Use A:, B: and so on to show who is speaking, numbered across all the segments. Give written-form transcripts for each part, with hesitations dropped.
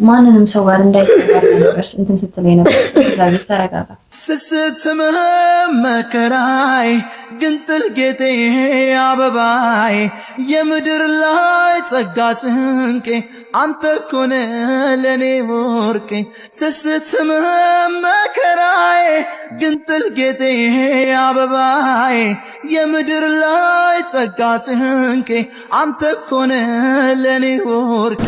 A: ማንንም ሰው ጋር እንዳይቀር ነበር እንትን ስትለኝ ነበር። እግዚአብሔር ተረጋጋ።
B: ስስትምህ መከራይ ግንጥል ጌጤ አበባይ የምድር ላይ ጸጋ ጭንቄ አንተ ኮነ ለኔ ወርቄ ስስትምህ መከራይ ግንጥል ጌጤ አበባይ የምድር ላይ ጸጋ ጭንቄ አንተ ኮነ ለኔ ወርቄ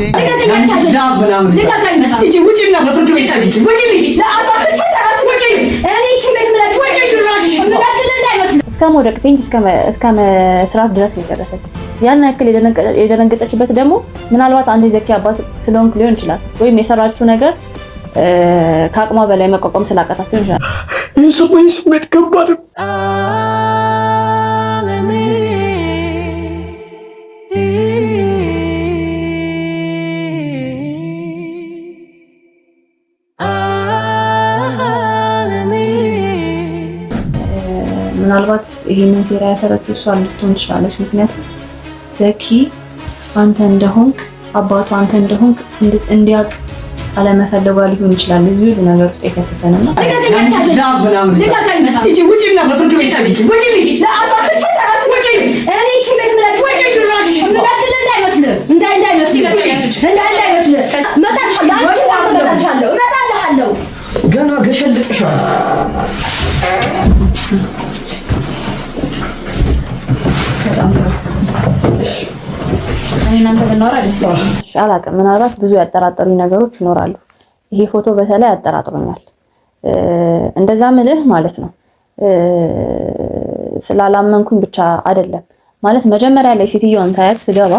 A: እስከ መውደቅ ፌንት እስከ መስራት ድረስ ይደረሰል። ያን ያክል የደነገጠችበት ደግሞ ምናልባት አንተ የዘኪ አባት ስለሆንክ ሊሆን ይችላል፣ ወይም የሰራችው ነገር ከአቅሟ በላይ መቋቋም ስላቃታት ሊሆን ይችላል።
C: የሰማኝ ስሜት ከባድ ነው።
A: ምናልባት ይሄንን ሴራ ያሰረችው እሷ ልትሆን ትችላለች። ምክንያቱም ዘኪ አንተ እንደሆንክ አባቱ አንተ እንደሆንክ እንዲያውቅ አለመፈለጓ ሊሆን ይችላል። እዚህ ሁሉ ነገር ውስጥ የከተተንና
C: ገና ገሸልጥሻል።
A: እናንተ ብናወራ ደስ ይላል። አላውቅም፣ ምናልባት ብዙ ያጠራጠሩኝ ነገሮች ይኖራሉ። ይሄ ፎቶ በተለይ ያጠራጥሩኛል። እንደዛ ምልህ ማለት ነው ስላላመንኩኝ ብቻ አይደለም ማለት መጀመሪያ ላይ ሴትዮዋን ሳያት ስገባ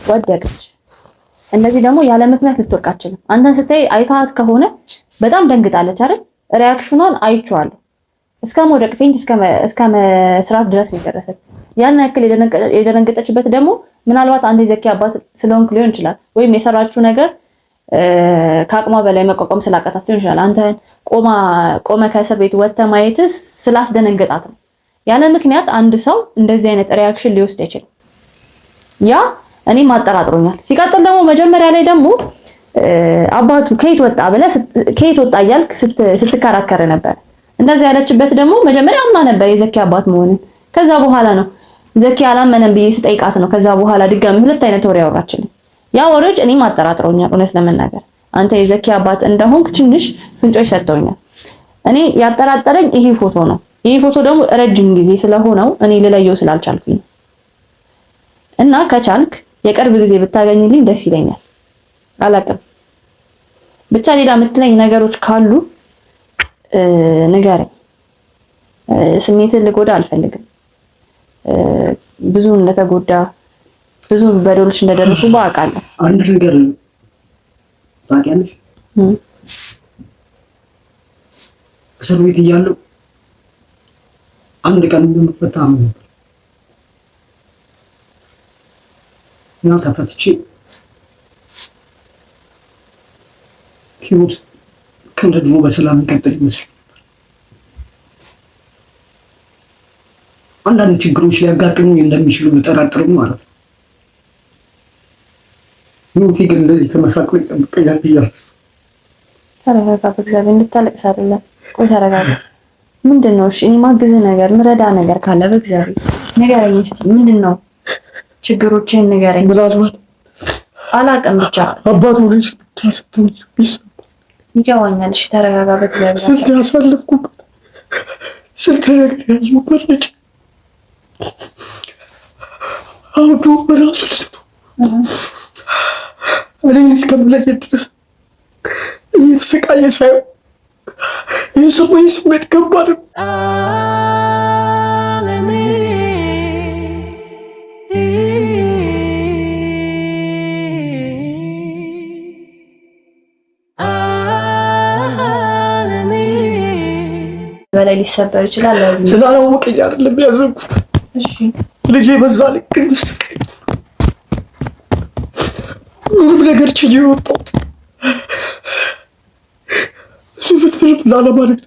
A: ወደቀች። እንደዚህ ደግሞ ያለ ምክንያት ልትወርቅ አትችልም። አንተን ስታይ አይታት ከሆነ በጣም ደንግጣለች አይደል? ሪአክሽኗን አይቼዋለሁ። እስከ መውደቅ ፌንት እስከ መስራት ድረስ ይደረሰል። ያን ያክል የደነገጠችበት ደግሞ ምናልባት አንተ የዘኪ አባት ስለሆንክ ሊሆን ይችላል፣ ወይም የሰራችው ነገር ከአቅሟ በላይ መቋቋም ስላቃታት ሊሆን ይችላል። አንተ ቆመ ከእስር ቤት ወጥተህ ማየትስ ስላስደነገጣት ነው። ያለ ምክንያት አንድ ሰው እንደዚህ አይነት ሪአክሽን ሊወስድ አይችልም። ያ እኔም አጠራጥሮኛል። ሲቀጥል ደግሞ መጀመሪያ ላይ ደግሞ አባቱ ከየት ወጣ ብለህ ከየት ወጣ እያልክ ስትከራከር ነበር። እንደዚህ ያለችበት ደግሞ መጀመሪያ አምና ነበር የዘኪ አባት መሆኑን። ከዛ በኋላ ነው ዘኪ አላመነም ብዬ ስጠይቃት ነው ከዛ በኋላ ድጋሚ ሁለት አይነት ወሬ አወራችልኝ። ያ ወሬዎች እኔም አጠራጥሮኛል። እውነት ለመናገር አንተ የዘኪ አባት እንደሆንክ ትንሽ ፍንጮች ሰጥተውኛል። እኔ ያጠራጠረኝ ይሄ ፎቶ ነው። ይሄ ፎቶ ደግሞ ረጅም ጊዜ ስለሆነው እኔ ልለየው ስላልቻልኩኝ እና ከቻልክ የቅርብ ጊዜ ብታገኝልኝ ደስ ይለኛል። አላውቅም ብቻ ሌላ የምትለኝ ነገሮች ካሉ ንገረኝ። ስሜትን ልጎዳ አልፈልግም። ብዙ እንደተጎዳ ብዙ በደሎች እንደደረሱ ባውቃለሁ።
C: አንድ ነገር ታውቂያለሽ? እስር ቤት እያለሁ አንድ ቀን እንደምፈታ ነበር። ያው ተፈትቼ ህይወት ከእንደድሮ በሰላም እንቀጥል ይመስል አንዳንድ ችግሮች ሊያጋጥሙኝ እንደሚችሉ ብጠራጥርም ማለት ነው። ህይወቴ ግን እንደዚህ ተመሳቅሎ ይጠብቀኛል ብዬ አላስብም።
A: ተረጋጋ፣ በእግዚአብሔር እንድታለቅስ አይደለም። ቆይ ተረጋጋ። ምንድን ነው? እሺ እኔ ማግዝህ ነገር ምረዳ ነገር ካለ በእግዚአብሔር ንገረኝ እስቲ። ምንድን ነው ችግሮችን ንገረኝ።
C: ምናልባት
A: አላውቅም ብቻ
C: አባቱ ልጅ ታስተውጭ ቢስ
A: ይገባኛል። እሺ ተረጋጋ፣ በእግዚአብሔር
C: ስንት ያሳለፍኩበት ስንት ነገር ያየሁበት ልጅ አውዱ በራሱ ልስቱ እኔን እስከምለየት ድረስ እየተሰቃየ ሳይሆን የሰማኝ ስሜት ከባድ ነው።
A: በላይ ሊሰበር ይችላል። ለዚህ
C: ስላላወቀኝ አይደለም ያዘንኩት።
A: እሺ
C: ልጄ በዛ ልክ እንድትሰቃይ ምንም ነገር ችዬ ወጣሁት። እሱ ፍትፍት ላለማለት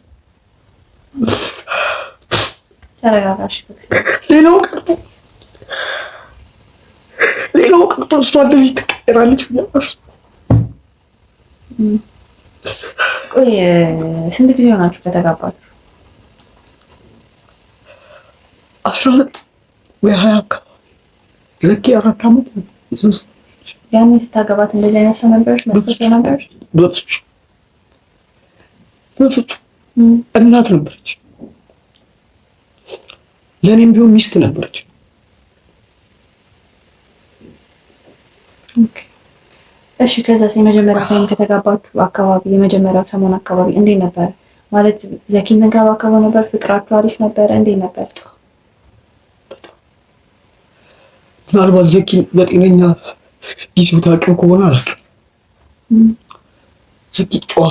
A: ተረጋጋሽ።
C: ሌላው ቀርቶ እሷ እንደዚህ ትቀየራለች ብዬ አላስብም።
A: ቆይ ስንት ጊዜ ሆናችሁ ከተጋባችሁ?
C: 12 ወይ 20 አካባቢ። ዘኪ 4 ዓመት ነው።
A: ያኔ ስታገባት እንደዚህ አይነት ሰው ነበርሽ? መጥፎ ሰው ነበርሽ?
C: በፍጹም እናት ነበረች። ለእኔም ቢሆን ሚስት ነበረች።
A: እሺ ከዛስ የመጀመሪያ ታይም ከተጋባችሁ አካባቢ የመጀመሪያው ሰሞን አካባቢ እንዴት ነበር? ማለት ዘኪን ተንከባከበው ነበር? ፍቅራችሁ አሪፍ ነበረ? እንዴት ነበር?
C: ምናልባት ዘኪን በጤነኛ ጊዜው ታውቂው ከሆነ አላውቅም። ዘኪ ጨዋ፣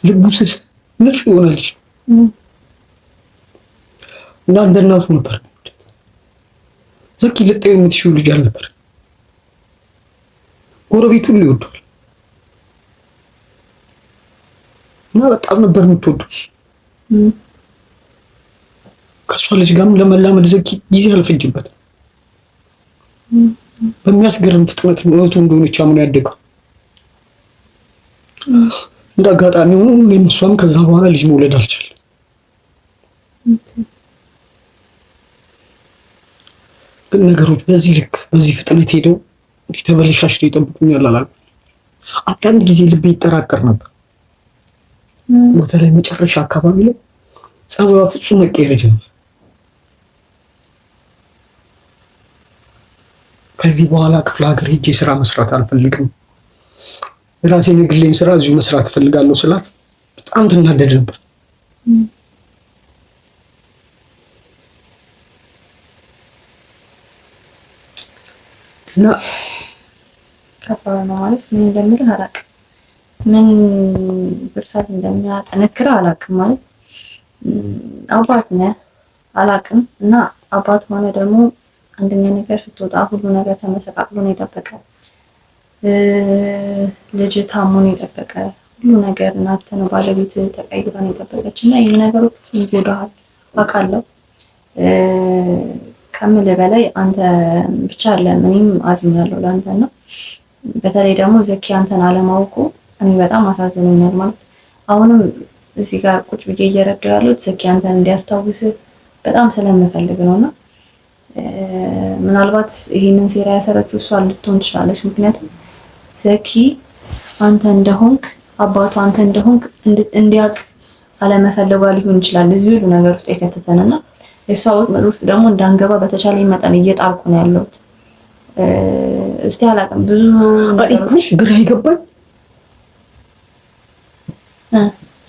C: ልቡ ስስ፣ ንጹህ የሆነ ልጅ እና እንደ እናቱ ነበር። ዘኪ ልጠይው የምትሽው ልጅ አልነበር። ጎረቤቱን ሊወደዋል እና በጣም ነበር የምትወደው። ከእሷ ልጅ ጋርም ለመላመድ ዘኪ ጊዜ አልፈጅበትም። በሚያስገርም ፍጥነት ነው እህቱ እንደሆነች አምኖ ያደገው። እንደ አጋጣሚ ሆኖ እኔም እሷም ከዛ በኋላ ልጅ መውለድ አልቻለም። ግን ነገሮች በዚህ ልክ በዚህ ፍጥነት ሄደው እንዲህ ተበለሻሽተው ይጠብቁኛል አላልኩም። አንዳንድ ጊዜ ልቤ ይጠራጠር ነበር። በተለይ መጨረሻ አካባቢ ላይ ጸባይዋ ፍጹም መቀየር ጀመረ። ከዚህ በኋላ ክፍለ ሀገር ሄጄ ስራ መስራት አልፈልግም፣ የራሴን የግሌን ስራ እዚሁ መስራት እፈልጋለሁ ስላት በጣም ትናደድ ነበር። እና
A: ከባድ ነው ማለት ምን እንደምልህ አላውቅም። ምን ብርታት እንደሚያጠነክረው አላውቅም። ማለት አባት ነህ አላውቅም። እና አባት ሆነ ደግሞ አንደኛ ነገር ስትወጣ ሁሉ ነገር ተመሰቃቅሎ ነው የጠበቀ። ልጅ ታሞ ነው የጠበቀ። ሁሉ ነገር እናት ነው ባለቤት ተቀይራ ነው የጠበቀች። እና ይሄ ነገሮች ይጎዳሃል አውቃለሁ። ከምልህ በላይ አንተ ብቻ አይደለም እኔም አዝኛለሁ ለአንተ ነው። በተለይ ደግሞ ዘኪ አንተን አለማውቁ እኔ በጣም አሳዝኖኛል። ማለት አሁንም እዚህ ጋር ቁጭ ብዬ እየረዳሁ ያለሁት ዘኪ አንተን እንዲያስታውስ በጣም ስለምፈልግ ነውና ምናልባት ይሄንን ሴራ ያሰረችው እሷ ልትሆን ትችላለች። ምክንያቱም ዘኪ አንተ እንደሆንክ አባቱ አንተ እንደሆንክ እንዲያውቅ አለመፈለጓ ሊሆን ይችላል እዚህ ሁሉ ነገር ውስጥ የከተተንና የሷ ወጥመድ ውስጥ ደግሞ እንዳንገባ በተቻለኝ መጠን እየጣርኩ ነው ያለሁት። እስቲ አላውቅም ብዙ ነገሮች
C: ግራ ይገባል።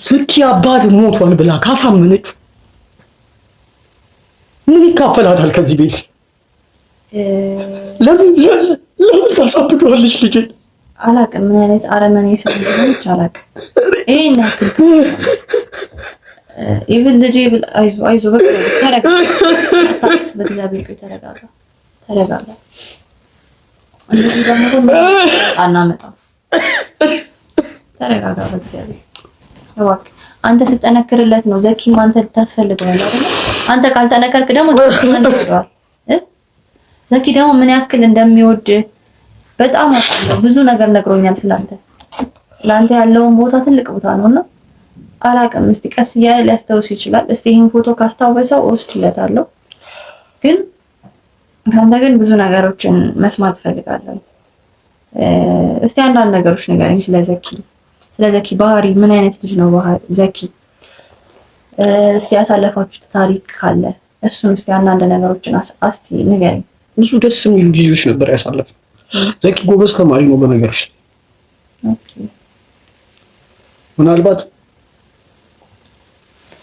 C: ዘኪ አባት ሞቷል ብላ ካሳመነችው ምን ይካፈላታል ከዚህ ቤት? ለምን ታሳብደዋለች ልጄ?
A: አላውቅም ምን አይነት አረመኔ ሰው እንደሆነች አላውቅም። ይሄን ያክል ኢቭን ልጄ አይዞ በቃ ተረጋጋ፣ አታክስ፣ በእግዚአብሔር ቆይ ተረጋጋ። እንደዚህ ደግሞ አናመጣ። ተረጋጋ በእግዚአብሔር እባክህ። አንተ ስትጠነክርለት ነው ዘኪም አንተ ልታስፈልገዋለህ አይደል? አንተ ካልጠነከርክ ደግሞ ዘኪ ማን ይወደዋል? ዘኪ ደግሞ ምን ያክል እንደሚወድ በጣም አውቃለሁ። ብዙ ነገር ነግሮኛል ስላንተ። ለአንተ ያለውን ቦታ ትልቅ ቦታ ነውና አላውቅም። እስቲ ቀስ እያለ ሊያስታውስ ይችላል። እስቲ ይሄን ፎቶ ካስታወሰው እወስድለታለሁ። ግን ካንተ ግን ብዙ ነገሮችን መስማት ፈልጋለሁ። እስቲ አንዳንድ ነገሮች ንገረኝ ስለ ዘኪ ባህሪ። ምን አይነት ልጅ ነው ዘኪ? እስቲ ያሳለፋችሁት ታሪክ ካለ እሱን እስቲ አንዳንድ ነገሮችን እስቲ ንገረኝ።
C: ብዙ ደስ የሚሉ ጊዜዎች ነበር ያሳለፍነው። ዘኪ ጎበዝ ተማሪ ነው በነገርሽ። ምናልባት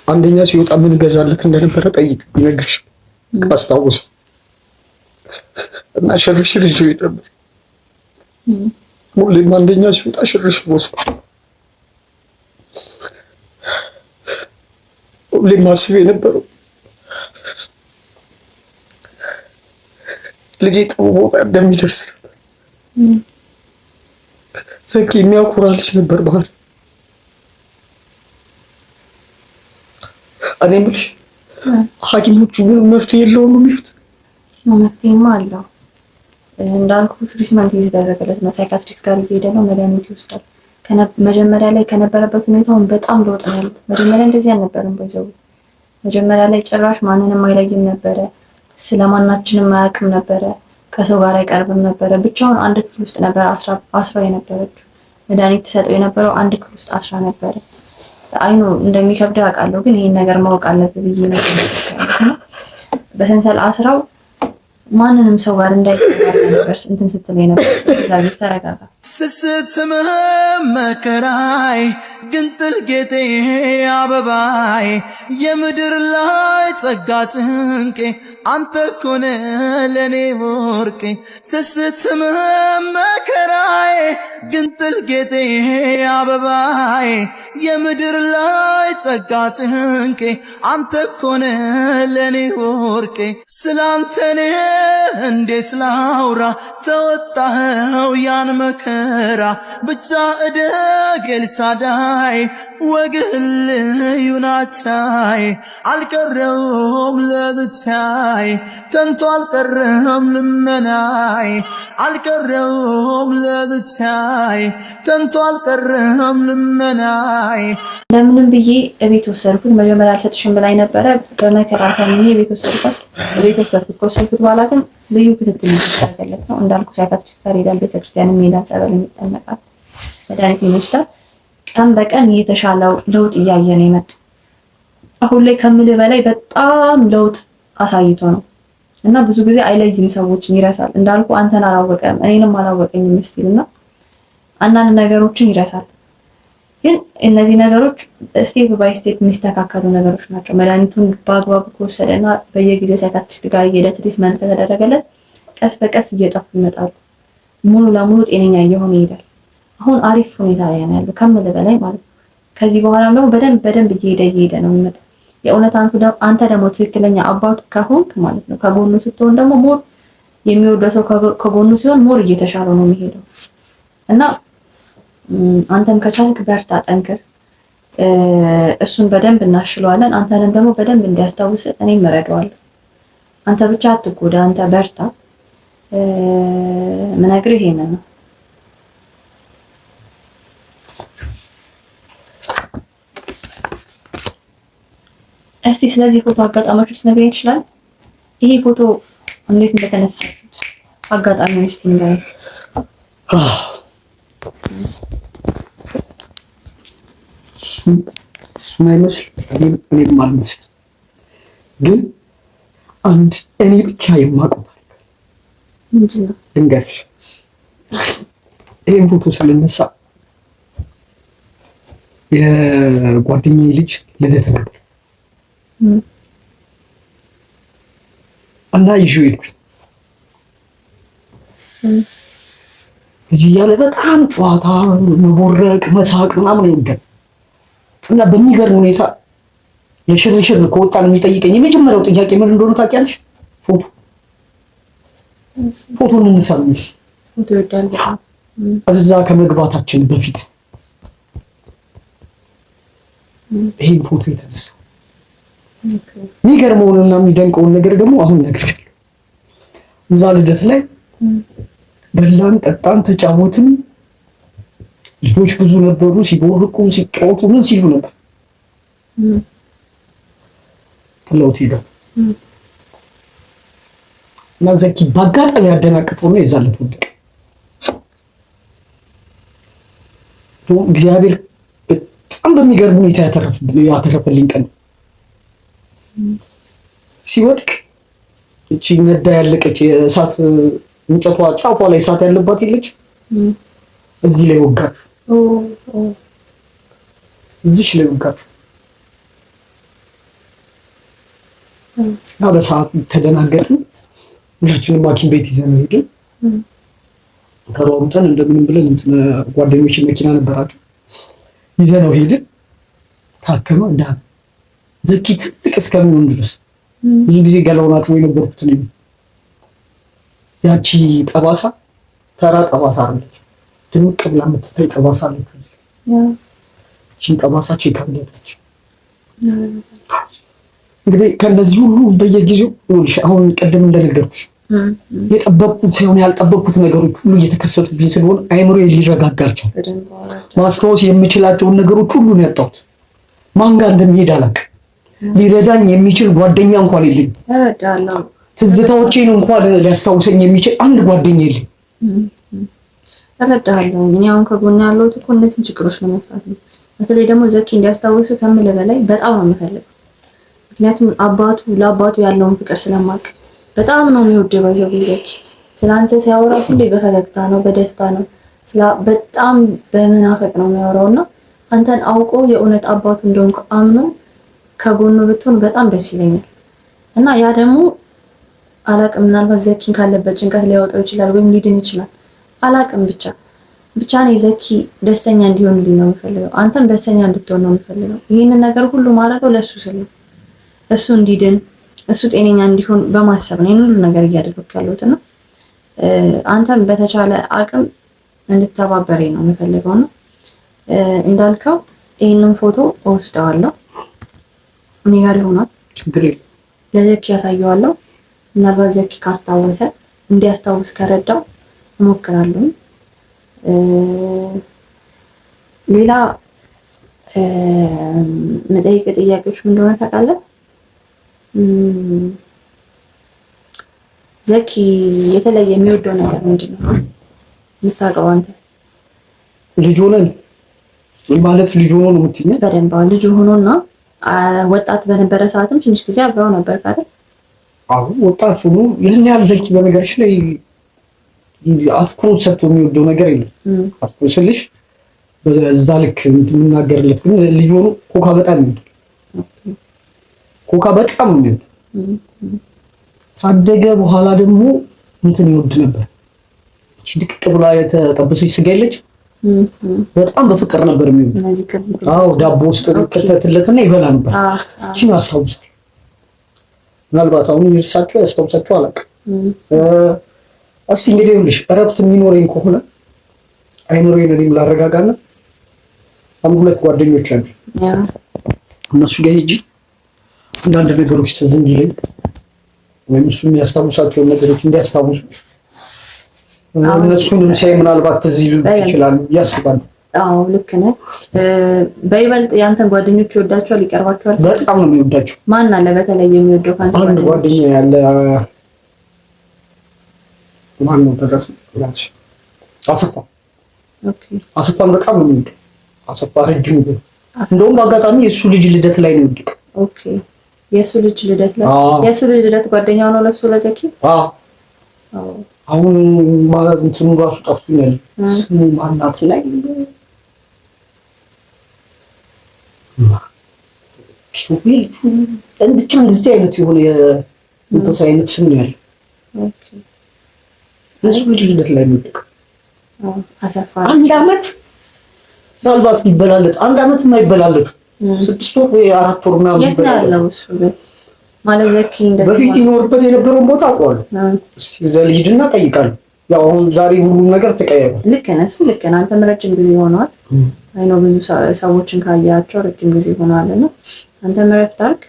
C: አንደኛ ሲወጣ ምን ገዛለት እንደነበረ ጠይቅ ይነግርሽ ካስታወሰ። እና ሽርሽር ይዞ ነበር ሁሌም አንደኛ ሲወጣ ሽርሽር ወስዶ ሁሌም ማስብ የነበረው ልጄ ጥሩ ቦታ እንደሚደርስ ነበር። ዘኪ የሚያኮራ ልጅ ነበር ባህሪ። እኔ የምልሽ ሐኪሞቹ ምን መፍትሄ የለውም የሚሉት?
A: መፍትሄማ አለው። እንዳልኩ ትሪትመንት እየተደረገለት ነው። ሳይካትሪስት ጋር እየሄደ ነው። መድኃኒት ይወስዳል። መጀመሪያ ላይ ከነበረበት ሁኔታውን በጣም ለውጥ ነው ያለው። መጀመሪያ እንደዚህ አልነበረም። ባይዘው መጀመሪያ ላይ ጭራሽ ማንንም አይለይም ነበረ። ስለማናችንም አያውቅም ነበረ። ከሰው ጋር አይቀርብም ነበረ። ብቻውን አንድ ክፍል ውስጥ ነበር አስራ የነበረችው። መድኃኒት ተሰጠው የነበረው አንድ ክፍል ውስጥ አስራ ነበረ። አይኑ እንደሚከብድ አውቃለሁ፣ ግን ይሄን ነገር ማወቅ አለብህ ብዬ ነው በሰንሰል አስራው ማንንም ሰው ጋር እንዳይቀርብ ነበር እንትን ስትል ነበር። እግዚአብሔር ተረጋጋ።
B: ስስትምህ መከራይ ግንጥል ጌጤ አበባይ የምድር ላይ ጸጋ ጭንቄ አንተ ኮነ ለኔ ወርቄ ስስትምህ መከራይ ግንጥል ጌጤ አበባይ የምድር ላይ ጸጋ ጭንቄ አንተ ኮነ ለኔ ወርቄ ስላንተኔ እንዴት ላውራ ተወጣኸው ያን መከራ ብቻ እደግ ኤልሳዳይ ወግህን ልዩ ናቻይ አልቀረውም ለብቻይ ከንቱ አልቀረም ልመናይ አልቀረውም ለብቻይ ከንቱ አልቀረም ልመናይ።
A: ለምንም ብዬ እቤት ወሰድኩት። መጀመሪያ አልሰጥሽም ብላኝ ነበረ። በመከራ ሰምኜ ቤት ወሰድኩት። ከወሰድኩት በኋላ ግን ልዩ ክትትል የሚደረግለት ነው። እንዳልኩ ሳይካትሪስት ጋር ይሄዳል፣ ቤተክርስቲያንም ይሄዳል፣ ጸበል ይጠመቃል፣ መድኃኒት ይወስዳል። ቀን በቀን የተሻለው ለውጥ እያየ ነው የመጣው። አሁን ላይ ከምልህ በላይ በጣም ለውጥ አሳይቶ ነው እና ብዙ ጊዜ አይለይም፣ ሰዎችን ይረሳል። እንዳልኩ አንተን አላወቀም እኔንም አላወቀኝም ስቲል እና አንዳንድ ነገሮችን ይረሳል። ግን እነዚህ ነገሮች ስቴፕ ባይ ስቴፕ የሚስተካከሉ ነገሮች ናቸው። መድኃኒቱን በአግባቡ ከወሰደና በየጊዜው ሳይካትሪስት ጋር እየሄደ ትሪትመንት ከተደረገለት ቀስ በቀስ እየጠፉ ይመጣሉ። ሙሉ ለሙሉ ጤነኛ እየሆነ ይሄዳል። አሁን አሪፍ ሁኔታ ላይ ነው ያለው ከምልህ በላይ ማለት ነው። ከዚህ በኋላም ደግሞ በደንብ እየሄደ ነው የሚመጣው። የእውነት አንተ ደግሞ ትክክለኛ አባቱ ከሆንክ ማለት ነው ከጎኑ ስትሆን ደግሞ ሞር የሚወደው ሰው ከጎኑ ሲሆን ሞር እየተሻለው ነው የሚሄደው እና አንተም ከቻልክ በርታ፣ ጠንክር። እሱን በደንብ እናሽለዋለን። አንተንም ደግሞ በደንብ እንዲያስታውስ እኔም እረዳዋለሁ። አንተ ብቻ አትጎዳ፣ አንተ በርታ። ምነግርህ ይሄንን ነው። እስቲ ስለዚህ ፎቶ አጋጣሚዎች ውስጥ ነግረኝ ይችላል። ይሄ ፎቶ እንዴት እንደተነሳችሁት አጋጣሚውን እስቲ ንገረኝ።
C: እሱም አይመስል እኔም አልመስል፣ ግን አንድ እኔ ብቻ የማውቀው ታሪክ
A: ምንድን ነው
C: ልንገርሽ። ይሄን ፎቶ ስለነሳ የጓደኛዬ ልጅ ልደት ነበር እና ይዤው ሄድኩኝ። ልጅ እያለ በጣም ጨዋታ፣ መቦረቅ፣ መሳቅ ምናምን ይወዳል እና በሚገርም ሁኔታ ለሽርሽር ከወጣን የሚጠይቀኝ የመጀመሪያው ጥያቄ ምን እንደሆነ ታውቂያለሽ? ፎቶ እንነሳ ነው።
A: ፎቶ ይወዳል በጣም።
C: እዛ ከመግባታችን በፊት ይሄን ፎቶ የተነሳ የሚገርመውንና የሚደንቀውን ነገር ደግሞ አሁን እነግርሻለሁ። እዛ ልደት ላይ በላን፣ ጠጣን፣ ተጫወትን። ልጆች ብዙ ነበሩ። ሲቦርቁ፣ ሲጫወቱ ምን ሲሉ ነበር። ጥለውት ሄደው እና ዘኪ በአጋጣሚ ያደናቅፈው ነው የዛለት ወደቀ። እግዚአብሔር በጣም በሚገርም ሁኔታ ያተረፈልኝ ቀን ሲወድቅ እቺ ነዳ ያለቀች የእሳት እንጨቷ ጫፏ ላይ እሳት ያለባት የለች እዚህ ላይ ወጋት። እዚች ላይ ወጋት እና በሰዓቱ ተደናገጥን። ሁላችንም ሐኪም ቤት ይዘን ሄድን። ተሯሩጠን እንደምንም ብለን ጓደኞች መኪና ነበራቸው ይዘነው ሄድን። ታከመ ዳነ። ዘኪ ትልቅ እስከሚሆን ድረስ ብዙ ጊዜ ገላውናት ወይ ነበርኩት ነው። ያቺ ጠባሳ ተራ ጠባሳ አይደለች፣ ድምቅ ብላ የምትታይ ጠባሳ አለች። እቺን ጠባሳ ቼክ አድርጋለች። እንግዲህ ከነዚህ ሁሉ በየጊዜው ይኸውልሽ አሁን ቀደም እንደነገርኩሽ የጠበቅኩት ሳይሆን ያልጠበቅኩት ነገሮች ሁሉ እየተከሰቱብኝ ስለሆነ አይምሮዬ ሊረጋጋ አልቻለም። ማስታወስ የምችላቸውን ነገሮች ሁሉ ነው ያጣሁት። ማን ጋር እንደሚሄድ አላውቅም። ሊረዳኝ የሚችል ጓደኛ እንኳን የለኝም።
A: እረዳለሁ።
C: ትዝታዎቼን እንኳን ሊያስታውሰኝ የሚችል አንድ ጓደኛ የለኝም።
A: እረዳለሁ። እኔ አሁን ከጎን ያለሁት እኮ እነዚህን ችግሮች ለመፍታት ነው። በተለይ ደግሞ ዘኪ እንዲያስታውስ ከምልህ በላይ በጣም ነው የምፈልገው። ምክንያቱም ለአባቱ ያለውን ፍቅር ስለማውቅ በጣም ነው የሚወደው። ባይዘው ዘኪ ስላንተ ሲያወራ ሁሌ በፈገግታ ነው፣ በደስታ ነው፣ በጣም በመናፈቅ ነው የሚያወራውና አንተን አውቆ የእውነት አባቱ እንደሆንኩ አምኖ ከጎኑ ብትሆን በጣም ደስ ይለኛል። እና ያ ደግሞ አላቅም፣ ምናልባት ዘኪን ካለበት ጭንቀት ሊያወጣው ይችላል ወይም ሊድን ይችላል። አላቅም ብቻ ነው ዘኪ ደስተኛ እንዲሆንልኝ ነው የምፈልገው። አንተም ደስተኛ እንድትሆን ነው የምፈልገው። ይህንን ነገር ሁሉ ማድረገው ለሱ ስል ነው። እሱ እንዲድን፣ እሱ ጤነኛ እንዲሆን በማሰብ ነው ይህን ሁሉ ነገር እያደረግኩ ያለሁት እና አንተም በተቻለ አቅም እንድተባበረኝ ነው የምፈልገው እና እንዳልከው ይህንን ፎቶ እወስደዋለሁ፣ እኔ ጋር ይሆናል፣
C: ችግር የለም።
A: ለዘኪ ያሳየዋለሁ። ምናልባት ዘኪ ካስታወሰ እንዲያስታውስ ከረዳው እሞክራለሁ። ሌላ መጠይቅ ጥያቄዎች ምን እንደሆነ ታውቃለህ? ዘኪ የተለየ የሚወደው ነገር ምንድን ነው የምታውቀው አንተ?
C: ልጅ ሆነን ማለት ልጅ ሆኖ ነው የምትይኝ?
A: በደንብ ልጅ ሆኖና ወጣት በነበረ ሰዓትም ትንሽ ጊዜ አብረው ነበር ካለ?
C: አዎ ወጣት ሆኖ ይህን ያህል ዘኪ በነገርሽ ላይ አትኩሮት ሰጥቶ የሚወደው ነገር የለም። አትኩሮት ስልሽ በዛ ልክ የምናገርለት ግን ልጅ ሆኖ ኮካ በጣም ይወዳል። ኮካ በጣም ነው የሚወድ። ካደገ በኋላ ደግሞ እንትን ይወድ ነበር። ድቅቅ ብላ የተጠበሰች ስጋ የለች በጣም በፍቅር ነበር የሚወድ። አዎ ዳቦ ውስጥ ከተትለትና ይበላ ነበር። እቺን አስታውሳለሁ። ምናልባት አሁን ይርሳቸው ያስታውሳቸው አላውቅም። እስቲ እንግዲህ ይኸውልሽ እረፍት የሚኖረኝ ከሆነ አይኖረኝ እኔም ላረጋጋና አንድ ሁለት ጓደኞች አሉ እነሱ ጋር ሂጂ አንዳንድ ነገሮች ትዝ እንዲለኝ ወይም እሱ የሚያስታውሳቸውን ነገሮች እንዲያስታውሱ እነሱንም ሳይ ምናልባት ትዝ ይሉ ይችላሉ ያስባሉ።
A: አዎ ልክ ነህ። በይበልጥ ያንተን ጓደኞች ይወዳቸዋል፣ ይቀርባቸዋል።
C: በጣም ነው የሚወዳቸው። ማን
A: አለ በተለይ የሚወደው ካንተ ጓደኞች?
C: አንድ ጓደኛ ያለ ማን ነው ተረስ ያንቺ አሰፋ። ኦኬ አሰፋን በጣም ነው የሚወደው። አሰፋ ረጅም ነው። እንደውም በአጋጣሚ የእሱ ልጅ ልደት ላይ ነው የወደቀው።
A: ኦኬ የእሱ ልጅ ልደት ላይ የእሱ ልጅ ልደት ጓደኛው ነው ለሱ ለዘኪ? አዎ አሁን ማለት እንትኑ ራሱ ጠፍቶኛል። ስሙ ማናት ላይ ኪሩቤል ብቻ እንደዚህ አይነት የሆነ የመንፈሳዊ አይነት ስም ነው ያለው። ኦኬ የእሱ ልጅ ልደት ላይ ነው የወደቀው። አሰፋ
C: አንድ አመት ምናልባት ቢበላለጥ አንድ አመት የማይበላለጥ 6 ወር ወይ 4 ወር ምናምን
A: የት ነው ያለው እሱ ግን? ማለት ዘኪ እንደዚህ
C: በፊት ይኖርበት የነበረውን ቦታ አውቀዋለሁ። እስቲ እዛ ልሂድና እጠይቃለሁ። ያው አሁን ዛሬ ሁሉም ነገር ተቀየረ።
A: ልክ ነህ፣ ልክ ነህ። አንተም ረጅም ጊዜ ሆኗል። አይኖ ብዙ ሰዎችን ካያቸው ረጅም ጊዜ ሆኗልና አንተም እረፍት አድርግ።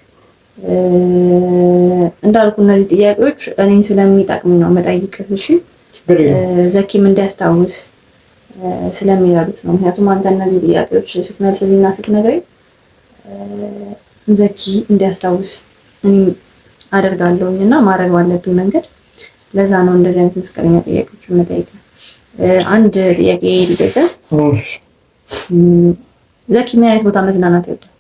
A: እንዳልኩ እነዚህ ጥያቄዎች እኔን ስለሚጠቅሙ ነው መጠይቅህ። እሺ ዘኪም እንዲያስታውስ ስለሚረዱት ነው። ምክንያቱም አንተ እነዚህ ጥያቄዎች ስትመልስልኝና ስትነግረኝ ዘኪ እንዲያስታውስ እኔም አደርጋለሁኝ እና ማድረግ ባለብኝ መንገድ ለዛ ነው እንደዚህ አይነት መስቀለኛ ጥያቄዎችን መጠየቅ። አንድ ጥያቄ ልጠይቅህ። ዘኪ ምን አይነት ቦታ መዝናናት ይወዳል?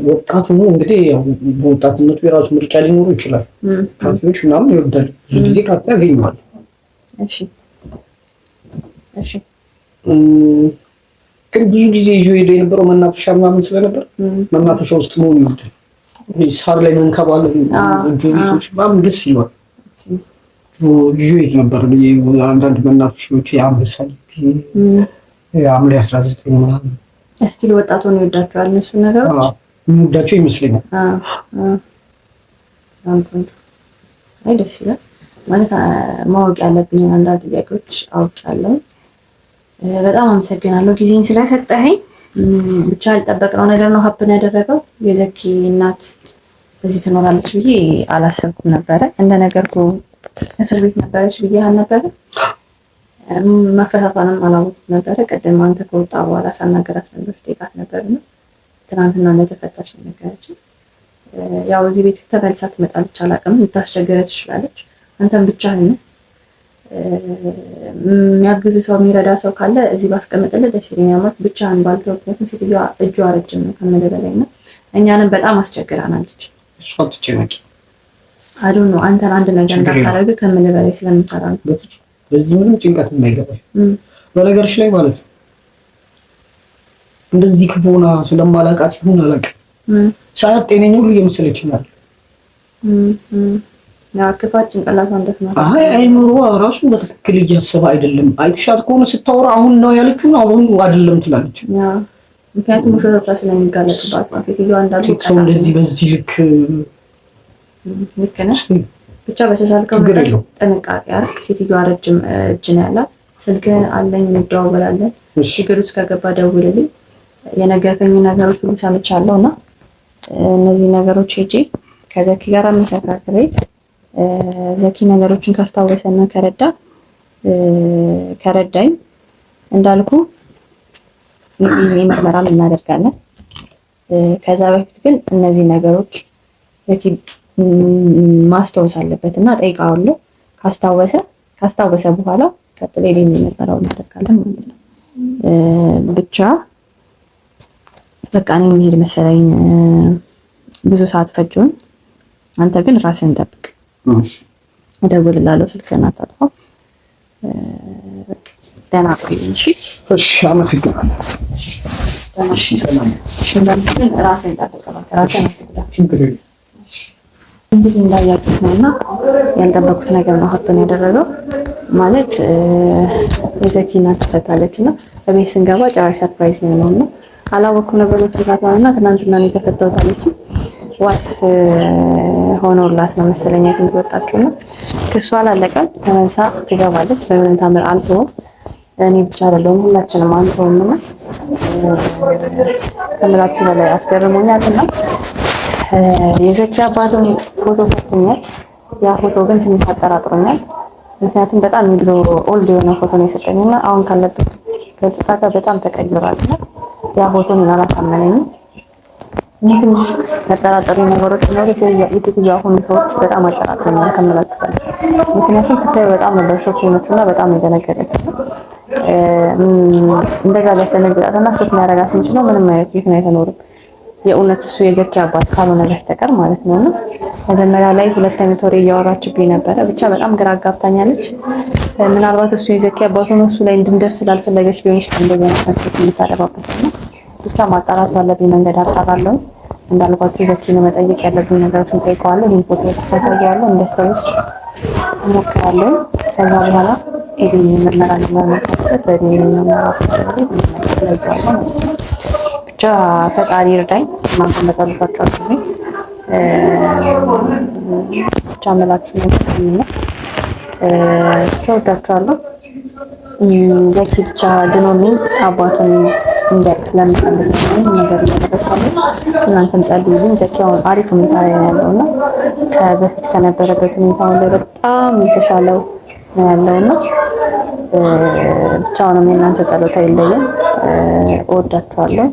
C: ወጣቱ ነው እንግዲህ ያው በወጣትነቱ የራሱ ምርጫ ሊኖሩ ይችላል። ካፌዎች ምናምን ይወዳል። ብዙ ጊዜ ካፌ ያገኘዋል። እሺ ግን ብዙ ጊዜ ይዞ ሄዶ የነበረው መናፈሻ ምናምን ስለነበር መናፈሻ ውስጥ መሆን ይወዳል። ሳር ላይ መንከባለል ጆሮች ምናምን ደስ ይላል። ይዞ ሄድ ነበር አንዳንድ መናፈሻዎች የአምሳል የሐምሌ 19 ምናምን
A: እስቲል ወጣቱ ነው ይወዳቸዋል። እነሱ ነገሮች
C: የሚወዳቸው ይመስለኛል።
A: አይ ደስ ይላል። ማለት ማወቅ ያለብኝ አንዳንድ ጥያቄዎች አውቄያለሁ። በጣም አመሰግናለሁ ጊዜን ስለሰጠኸኝ። ብቻ ያልጠበቅነው ነገር ነው ሀፕን ያደረገው። የዘኪ እናት እዚህ ትኖራለች ብዬ አላሰብኩም ነበረ። እንደነገርኩ እስር ቤት ነበረች ብዬ አልነበረ። መፈታቷንም አላወኩም ነበረ። ቅድም አንተ ከወጣ በኋላ ሳናገራት ነበር፣ ጠይቃት ነበርና ትናንትና እንደተፈታች ነው ነገረችኝ። ያው እዚህ ቤት ተመልሳ ትመጣለች አላውቅም፣ ልታስቸግረ ትችላለች። አንተም ብቻህን የሚያግዝ ሰው የሚረዳ ሰው ካለ እዚህ ባስቀምጥልህ ደስ ይለኛል። ማለት ብቻህን ባልተው፣ ምክንያቱም ሴትዮዋ እጇ ረጅም ነው ከምልህ በላይ ነው። እኛንም በጣም አስቸግራናለች።
C: እሷ ትጨነቂ
A: አዱን ነው አንተን አንድ ነገር እንዳታደርግ ከምልህ በላይ ስለምታራ ነው።
C: በዚህ ምንም ጭንቀት የማይገባሽ በነገርሽ ላይ ማለት ነው። እንደዚህ ክፉና ስለማላውቃት ይሁን አላውቅም፣ ሳያት ጤነኛ ሁሉ እየመሰለችኛል።
A: ያ ክፋት ጭንቅላቷ እንደፍና
C: አይምሮዋ ራሱ በትክክል እያሰበ አይደለም። አይተሻት ከሆነ ስታወራ አሁን ነው ያለችው፣ አሁን አይደለም ትላለች።
A: ምክንያቱም ውሸቶቿ ስለሚጋለጥባት ነው። ሴትዮዋ እንዳልኩት
C: ሰው እንደዚህ በዚህ
A: ልክ ነህ። ብቻ በተቻልከው መጠን ጥንቃቄ አድርግ። ሴትዮዋ ረጅም እጅ ነው ያላት። ስልክ አለኝ፣ እንደዋወላለን። ችግር ውስጥ ከገባ ደውልልኝ። የነገርከኝ ነገሮች ሁሉ ሰምቻለሁ እና እነዚህ ነገሮች ሄጄ ከዘኪ ጋር መከራከሬ ዘኪ ነገሮችን ካስታወሰና ከረዳኝ እንዳልኩ ምርመራ እናደርጋለን። ከዛ በፊት ግን እነዚህ ነገሮች ዘኪ ማስታወስ አለበት እና ጠይቃዋለሁ። ካስታወሰ በኋላ ቀጥሎ ምርመራውን እናደርጋለን ማለት ነው። ብቻ በቃ እኔ የምሄድ መሰለኝ፣ ብዙ ሰዓት ፈጅቶኝ። አንተ ግን ራስህን ጠብቅ። እደውልልሃለሁ፣ ስልክህን አታጥፋው። ደህና ቆይ። እሺ፣
C: እሺ፣ አመሰግናለሁ። እሺ፣ ሰላም።
A: እሺ፣ ግን ራስህን ጠብቅ። ራስህን አትጉዳ። እንግዲህ እንዳያችሁት ነውና ያልጠበኩት ነገር ነው ሀብን ያደረገው ማለት የዘኪ እናት ትፈታለች እና በቤት ስንገባ ጭራሽ ሰርፕራይዝ ነው ነውና አላወኩም ነበር መፈታቷና ትናንትና ነው የተፈታሁት አለች። ዋስ ሆኖላት ነው መሰለኝ እንትን ወጣችው ነው። ክሷ አላለቀም፣ ተመልሳ ትገባለች። በምን ታምር አልተውም። እኔ ብቻ አይደለሁም ሁላችንም አንተውምና ከምላችሁ በላይ አስገርሞኛልና የዘኪ አባቱን ፎቶ ሰጥቶኛል። ያ ፎቶ ግን ትንሽ አጠራጥሮኛል። ምክንያቱም በጣም የድሮ ኦልድ የሆነ ፎቶ ነው የሰጠኝና አሁን ካለበት ገጽታ ጋር በጣም ተቀይሯልና ያ ፎቶ ምን አላሳመነኝም። ትንሽ ያጠራጠሩ ነገሮች ነው። የሴትዮዋ ሁኔታዎች በጣም አጠራጥሮኛል ከምላችሁ በላይ። ምክንያቱም ስታዩ በጣም ነበር ሾክ የሆነችውና በጣም የደነገጠችው። እንደዛ ሊያስደነግጣትና ሾክ ሊያደርጋት የሚችለው ምንም አይነት ምክንያት አይኖርም፣ የእውነት እሱ የዘኪ አባት ካልሆነ በስተቀር ማለት ነው። እና መጀመሪያ ላይ ሁለት አይነት ወሬ እያወራችብኝ ነበረ። ብቻ በጣም ግራ አጋብታኛለች። ምናልባት እሱ የዘኪ አባት ሆኖ እሱ ላይ እንድንደርስ ስላልፈለገች ሊሆን ይችላል እንደዚህ አይነት ነገር የምታደርገው ነው። ብቻ ማጣራት ባለብኝ መንገድ አጣራለሁ። እንዳልኳችሁ ዘኪን መጠየቅ ያለብኝ ነገሮችን ጠይቀዋለሁ። ይህን ፎቶ ታሳያለሁ፣ እንዳስታውስ እሞክራለሁ። ከዛ በኋላ ኤዲን ምርመራ ለማድረግ በዲኤንኤ ምርመራ አስፈላጊ ነው። ብቻ ፈጣሪ እርዳኝ። እናንተ መጸለያችሁ አድርጉኝ። ብቻ መላችሁ ነው። ተወዳችኋለሁ። ዘኪ ብቻ ድኖልኝ አባቱን እንዲያውቅ ስለምፈልግ ነገር እያደረግኩኝ፣ እናንተም ጸልዩልኝ። ዘኪ አሁን አሪፍ ሁኔታ ላይ ነው ያለውና ከበፊት ከነበረበት ሁኔታው ላይ በጣም የተሻለው ነው ያለውና ብቻውንም የእናንተ ጸሎት አይለየን። እወዳችኋለሁ።